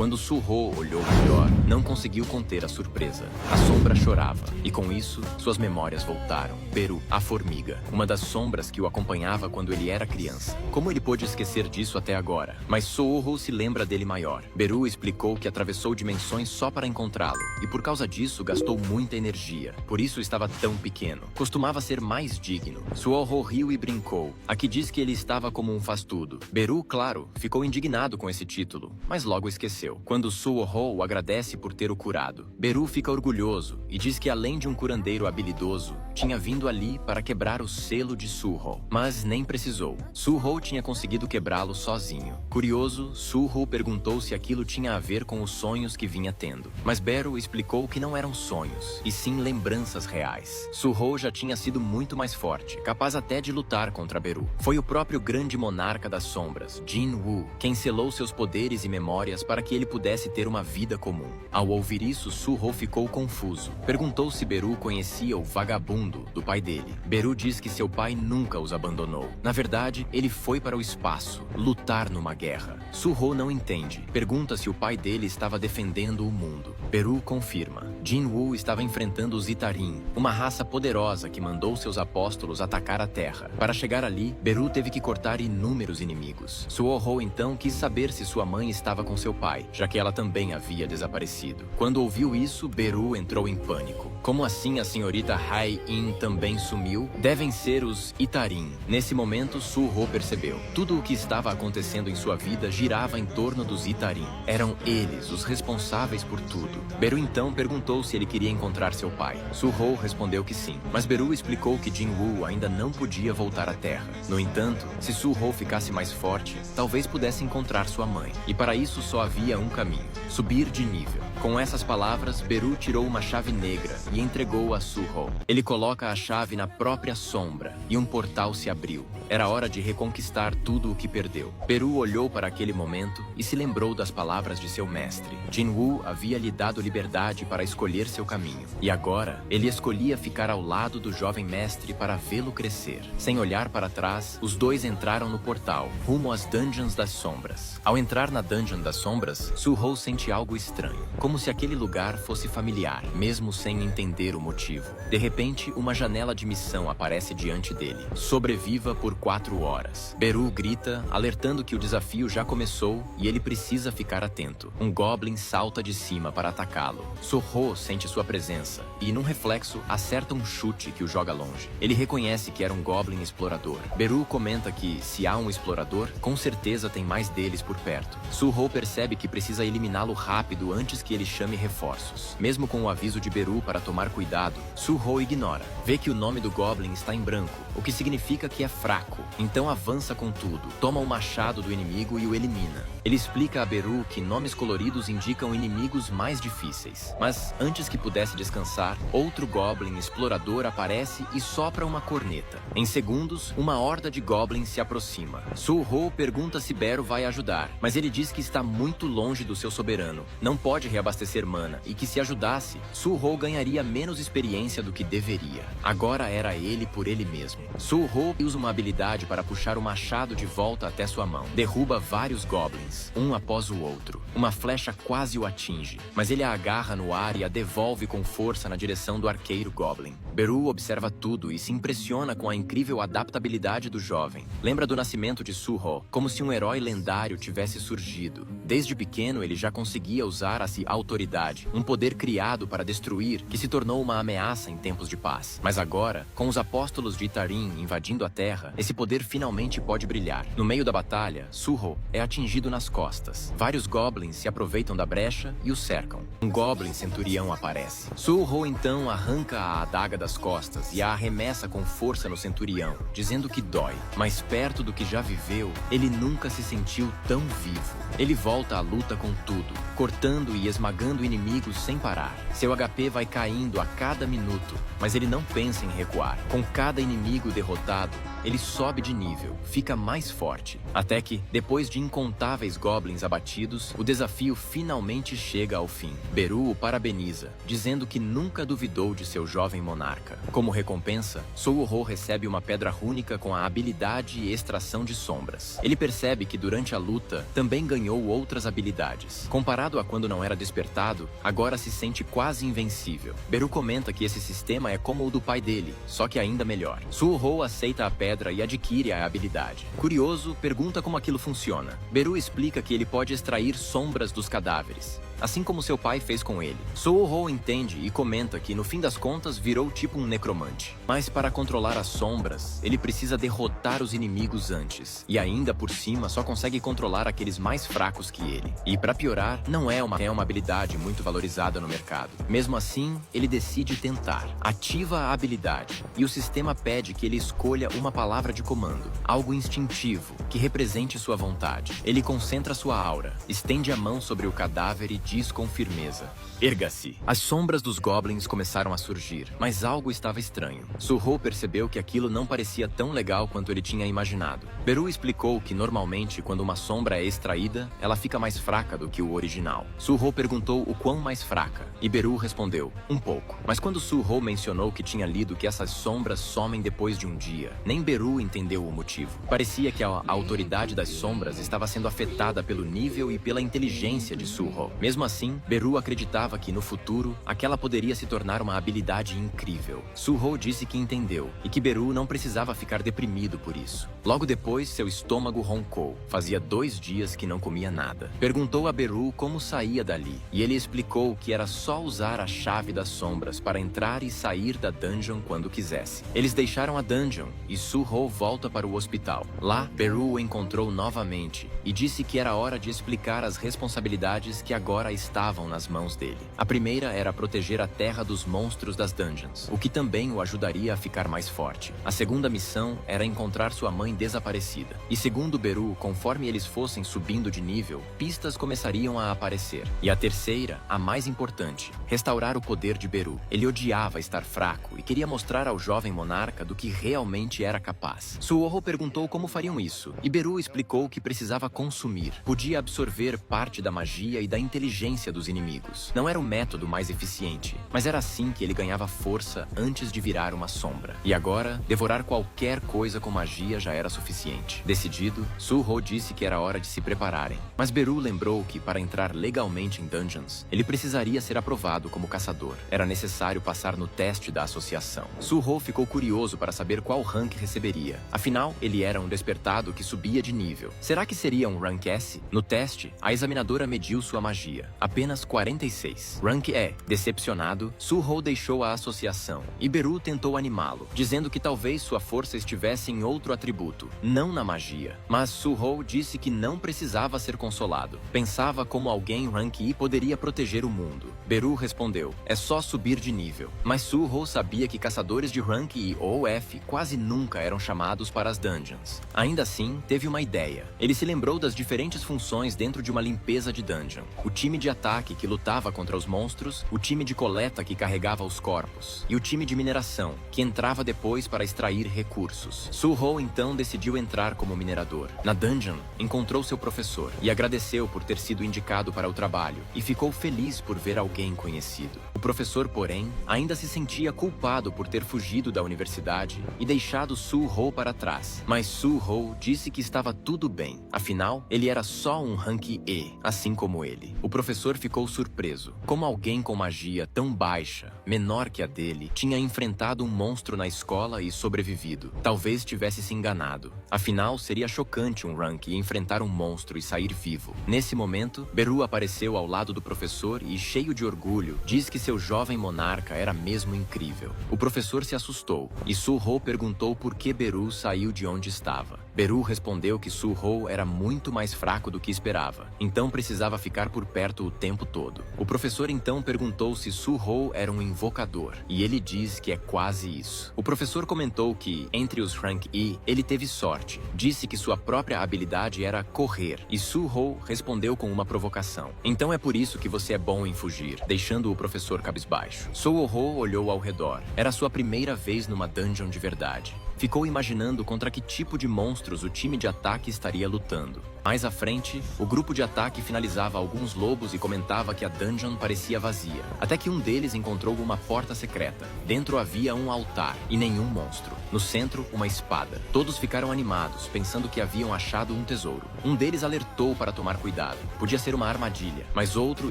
Quando Su-ho olhou melhor, não conseguiu conter a surpresa. A sombra chorava, e com isso, suas memórias voltaram. Beru, a formiga, uma das sombras que o acompanhava quando ele era criança. Como ele pôde esquecer disso até agora? Mas Su-ho se lembra dele maior. Beru explicou que atravessou dimensões só para encontrá-lo, e por causa disso gastou muita energia. Por isso estava tão pequeno. Costumava ser mais digno. Su-ho riu e brincou. Aqui diz que ele estava como um faz-tudo. Beru, claro, ficou indignado com esse título, mas logo esqueceu. Quando Su-ho o agradece por ter o curado, Beru fica orgulhoso e diz que além de um curandeiro habilidoso, tinha vindo ali para quebrar o selo de Su-ho. Mas nem precisou. Su-ho tinha conseguido quebrá-lo sozinho. Curioso, Su-ho perguntou se aquilo tinha a ver com os sonhos que vinha tendo. Mas Beru explicou que não eram sonhos, e sim lembranças reais. Su-ho já tinha sido muito mais forte, capaz até de lutar contra Beru. Foi o próprio grande monarca das sombras, Jin-woo, quem selou seus poderes e memórias para que ele pudesse ter uma vida comum. Ao ouvir isso, Su-ho ficou confuso. Perguntou se Beru conhecia o vagabundo do pai dele. Beru diz que seu pai nunca os abandonou. Na verdade, ele foi para o espaço, lutar numa guerra. Su-ho não entende. Pergunta se o pai dele estava defendendo o mundo. Beru confirma. Jin-woo estava enfrentando os Itarim, uma raça poderosa que mandou seus apóstolos atacar a Terra. Para chegar ali, Beru teve que cortar inúmeros inimigos. Su-ho então quis saber se sua mãe estava com seu pai, já que ela também havia desaparecido. Quando ouviu isso, Beru entrou em pânico. Como assim a senhorita Hai-in também sumiu? Devem ser os Itarim. Nesse momento, Su-ho percebeu. Tudo o que estava acontecendo em sua vida girava em torno dos Itarim. Eram eles os responsáveis por tudo. Beru então perguntou se ele queria encontrar seu pai. Su-ho respondeu que sim, mas Beru explicou que Jin-woo ainda não podia voltar à Terra. No entanto, se Su-ho ficasse mais forte, talvez pudesse encontrar sua mãe. E para isso só havia um caminho: subir de nível. Com essas palavras, Beru tirou uma chave negra e entregou a Su-ho. Ele coloca a chave na própria sombra e um portal se abriu. Era hora de reconquistar tudo o que perdeu. Beru olhou para aquele momento e se lembrou das palavras de seu mestre. Jin-woo havia lhe dado liberdade para escolher seu caminho. E agora, ele escolhia ficar ao lado do jovem mestre para vê-lo crescer. Sem olhar para trás, os dois entraram no portal, rumo às Dungeons das Sombras. Ao entrar na Dungeon das Sombras, Su-ho sente algo estranho, como se aquele lugar fosse familiar, mesmo sem entender o motivo. De repente, uma janela de missão aparece diante dele. Sobreviva por 4 horas. Beru grita, alertando que o desafio já começou e ele precisa ficar atento. Um Goblin salta de cima para atacá-lo. Su-ho sente sua presença e, num reflexo, acerta um chute que o joga longe. Ele reconhece que era um Goblin explorador. Beru comenta que, se há um explorador, com certeza tem mais deles por perto. Su-ho percebe que precisa eliminá-lo rápido antes que ele chame reforços. Mesmo com o aviso de Beru para tomar cuidado, Su-ho ignora. Vê que o nome do Goblin está em branco, o que significa que é fraco. Então avança com tudo, toma o machado do inimigo e o elimina. Ele explica a Beru que nomes coloridos indicam inimigos mais difíceis. Mas antes que pudesse descansar, outro Goblin explorador aparece e sopra uma corneta. Em segundos, uma horda de Goblins se aproxima. Su-ho pergunta se Beru vai ajudar, mas ele diz que está muito longe do seu soberano, não pode reabastecer mana e que se ajudasse, Su-ho ganharia menos experiência do que deveria. Agora era ele por ele mesmo. Su-ho usa uma habilidade para puxar o machado de volta até sua mão. Derruba vários Goblins, um após o outro. Uma flecha quase o atinge, mas ele a agarra no ar e a devolve com força na direção do arqueiro Goblin. Beru observa tudo e se impressiona com a incrível adaptabilidade do jovem. Lembra do nascimento de Su-ho, como se um herói lendário tivesse surgido. Desde pequeno ele já conseguia usar a autoridade, um poder criado para destruir que se tornou uma ameaça em tempos de paz. Mas agora, com os apóstolos de Itarim invadindo a Terra, esse poder finalmente pode brilhar. No meio da batalha, Su-ho é atingido nas costas. Vários Goblins se aproveitam da brecha e o cercam. Um Goblin centurião aparece. Su-ho então arranca a adaga das costas e a arremessa com força no centurião, dizendo que dói. Mas perto do que já viveu, ele nunca se sentiu tão vivo. Ele volta à luta com tudo, cortando e esmagando inimigos sem parar. Seu HP vai caindo a cada minuto, mas ele não pensa em recuar. Com cada inimigo derrotado, ele sobe de nível, fica mais forte. Até que, depois de incontáveis goblins abatidos, o desafio finalmente chega ao fim. Beru o parabeniza, dizendo que nunca duvidou de seu jovem monarca. Como recompensa, Suho recebe uma pedra rúnica com a habilidade e extração de sombras. Ele percebe que durante a luta também ganhou outras habilidades. Comparado a quando não era despertado, agora se sente quase invencível. Beru comenta que esse sistema é como o do pai dele, só que ainda melhor. Suho aceita a pedra e adquire a habilidade. Curioso, pergunta como aquilo funciona. Beru explica que ele pode extrair sombras dos cadáveres, assim como seu pai fez com ele. Suho entende e comenta que, no fim das contas, virou tipo um necromante. Mas para controlar as sombras, ele precisa derrotar os inimigos antes. E ainda por cima, só consegue controlar aqueles mais fracos que ele. E para piorar, não é uma habilidade muito valorizada no mercado. Mesmo assim, ele decide tentar. Ativa a habilidade. E o sistema pede que ele escolha uma palavra de comando, algo instintivo, que represente sua vontade. Ele concentra sua aura, estende a mão sobre o cadáver e diz com firmeza: erga-se. As sombras dos goblins começaram a surgir, mas algo estava estranho. Suho percebeu que aquilo não parecia tão legal quanto ele tinha imaginado. Beru explicou que normalmente quando uma sombra é extraída, ela fica mais fraca do que o original. Suho perguntou o quão mais fraca, e Beru respondeu: um pouco. Mas quando Suho mencionou que tinha lido que essas sombras somem depois de um dia, nem Beru entendeu o motivo. Parecia que a autoridade das sombras estava sendo afetada pelo nível e pela inteligência de Suho. Mesmo assim, Beru acreditava que no futuro, aquela poderia se tornar uma habilidade incrível. Suho disse que entendeu, e que Beru não precisava ficar deprimido por isso. Logo depois, seu estômago roncou. Fazia 2 dias que não comia nada. Perguntou a Beru como saía dali, e ele explicou que era só usar a chave das sombras para entrar e sair da dungeon quando quisesse. Eles deixaram a dungeon, e Suho volta para o hospital. Lá, Beru o encontrou novamente, e disse que era hora de explicar as responsabilidades que agora estavam nas mãos dele. A primeira era proteger a terra dos monstros das dungeons, o que também o ajudaria a ficar mais forte. A segunda missão era encontrar sua mãe desaparecida. E segundo Beru, conforme eles fossem subindo de nível, pistas começariam a aparecer. E a terceira, a mais importante, restaurar o poder de Beru. Ele odiava estar fraco e queria mostrar ao jovem monarca do que realmente era capaz. Suho perguntou como fariam isso, e Beru explicou que precisava consumir. Podia absorver parte da magia e da inteligência dos inimigos. Não era o método mais eficiente, mas era assim que ele ganhava força antes de virar uma sombra. E agora, devorar qualquer coisa com magia já era suficiente. Decidido, Suho disse que era hora de se prepararem. Mas Beru lembrou que, para entrar legalmente em dungeons, ele precisaria ser aprovado como caçador. Era necessário passar no teste da associação. Suho ficou curioso para saber qual rank receberia. Afinal, ele era um despertado que subia de nível. Será que seria um rank S? No teste, a examinadora mediu sua magia. Apenas 46. Rank E. Decepcionado, Suho deixou a associação, e Beru tentou animá-lo, dizendo que talvez sua força estivesse em outro atributo, não na magia. Mas Suho disse que não precisava ser consolado. Pensava como alguém rank I poderia proteger o mundo. Beru respondeu: é só subir de nível. Mas Suho sabia que caçadores de rank I ou F quase nunca eram chamados para as dungeons. Ainda assim, teve uma ideia. Ele se lembrou das diferentes funções dentro de uma limpeza de dungeon. O time de ataque que lutava contra os monstros, o time de coleta que carregava os corpos, e o time de mineração, que entrava depois para extrair recursos. Suho então decidiu entrar como minerador. Na dungeon, encontrou seu professor e agradeceu por ter sido indicado para o trabalho, e ficou feliz por ver alguém conhecido. O professor, porém, ainda se sentia culpado por ter fugido da universidade e deixado Suho para trás. Mas Suho disse que estava tudo bem. Afinal, ele era só um rank E, assim como ele. O professor ficou surpreso. Como alguém com magia tão baixa, menor que a dele, tinha enfrentado um monstro na escola e sobrevivido. Talvez tivesse se enganado. Afinal, seria chocante um rank enfrentar um monstro e sair vivo. Nesse momento, Beru apareceu ao lado do professor e, cheio de orgulho, diz que seu jovem monarca era mesmo incrível. O professor se assustou, e Suho perguntou por que Beru saiu de onde estava. Beru respondeu que Suho era muito mais fraco do que esperava, então precisava ficar por perto o tempo todo. O professor então perguntou se Suho era um invocador, e ele diz que é quase isso. O professor comentou que, entre os rank E, ele teve sorte. Disse que sua própria habilidade era correr, e Suho respondeu com uma provocação: então é por isso que você é bom em fugir, deixando o professor cabisbaixo. Suho olhou ao redor. Era sua primeira vez numa dungeon de verdade. Ficou imaginando contra que tipo de monstros o time de ataque estaria lutando. Mais à frente, o grupo de ataque finalizava alguns lobos e comentava que a dungeon parecia vazia. Até que um deles encontrou uma porta secreta. Dentro havia um altar e nenhum monstro. No centro, uma espada. Todos ficaram animados, pensando que haviam achado um tesouro. Um deles alertou para tomar cuidado. Podia ser uma armadilha, mas outro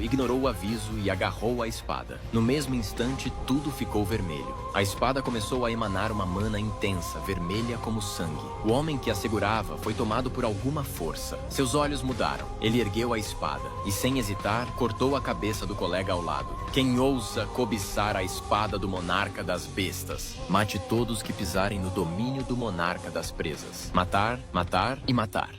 ignorou o aviso e agarrou a espada. No mesmo instante, tudo ficou vermelho. A espada começou a emanar uma mana intensa, vermelha como sangue. O homem que a segurava foi tomado por alguma força. Seus olhos mudaram. Ele ergueu a espada e, sem hesitar, cortou a cabeça do colega ao lado. Quem ousa cobiçar a espada do monarca das bestas? Mate todos que pisarem no domínio do monarca das presas. Matar, matar e matar.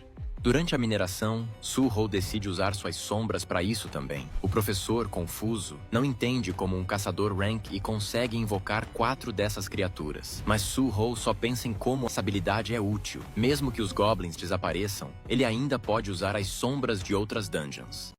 Durante a mineração, Su-ho decide usar suas sombras para isso também. O professor, confuso, não entende como um caçador rank e consegue invocar 4 dessas criaturas. Mas Su-ho só pensa em como essa habilidade é útil. Mesmo que os goblins desapareçam, ele ainda pode usar as sombras de outras dungeons.